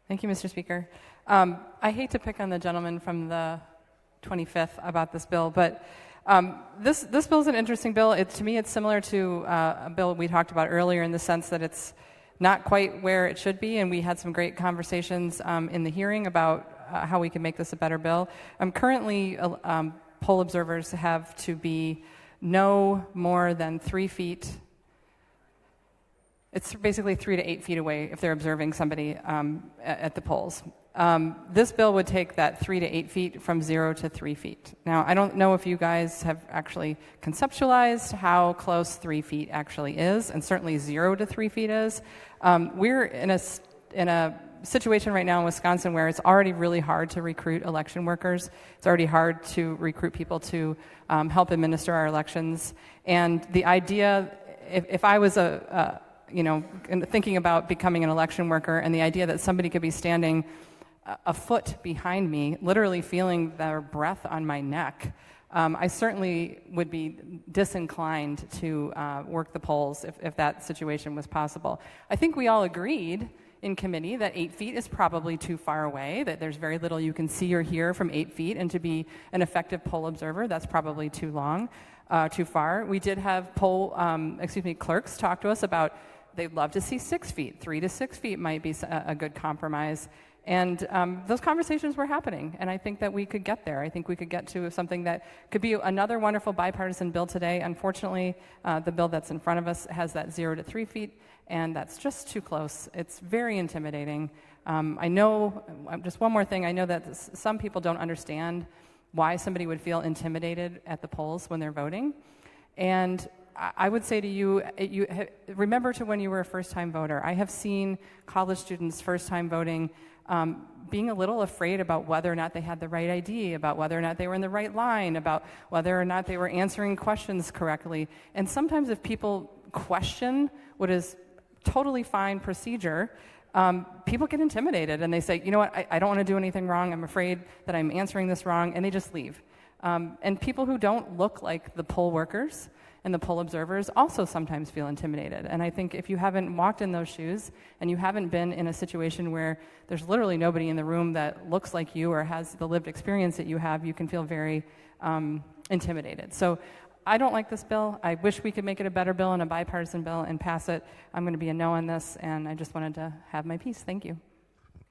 Thank you, Mr. Speaker. I hate to pick on the gentleman from the 25th about this bill, but this bill is an interesting bill. To me, it's similar to a bill we talked about earlier in the sense that it's not quite where it should be, and we had some great conversations in the hearing about how we can make this a better bill. Currently, poll observers have to be no more than 3 feet. It's basically 3 to 8 feet away if they're observing somebody at the polls. This bill would take that 3 to 8 feet from 0 to 3 feet. Now, I don't know if you guys have actually conceptualized how close 3 feet actually is, and certainly 0 to 3 feet is. We're in a situation right now in Wisconsin where it's already really hard to recruit election workers. It's already hard to recruit people to help administer our elections. And the idea, if I was thinking about becoming an election worker, and the idea that somebody could be standing a foot behind me, literally feeling their breath on my neck, I certainly would be disinclined to work the polls if that situation was possible. I think we all agreed in committee that 8 feet is probably too far away, that there's very little you can see or hear from 8 feet, and to be an effective poll observer, that's probably too far. We did have clerks talk to us about they'd love to see 6 feet. 3 to 6 feet might be a good compromise. And those conversations were happening, and I think that we could get there. I think we could get to something that could be another wonderful bipartisan bill today. Unfortunately, the bill that's in front of us has that 0 to 3 feet, and that's just too close. It's very intimidating. I know, just one more thing, I know that some people don't understand why somebody would feel intimidated at the polls when they're voting. And I would say to you, remember to when you were a first-time voter. I have seen college students first-time voting being a little afraid about whether or not they had the right ID, about whether or not they were in the right line, about whether or not they were answering questions correctly. And sometimes if people question what is totally fine procedure, people get intimidated and they say, you know what, I don't want to do anything wrong. I'm afraid that I'm answering this wrong, and they just leave. And people who don't look like the poll workers and the poll observers also sometimes feel intimidated. And I think if you haven't walked in those shoes and you haven't been in a situation where there's literally nobody in the room that looks like you or has the lived experience that you have, you can feel very intimidated. So I don't like this bill. I wish we could make it a better bill and a bipartisan bill and pass it. I'm going to be a no on this, and I just wanted to have my piece. Thank you.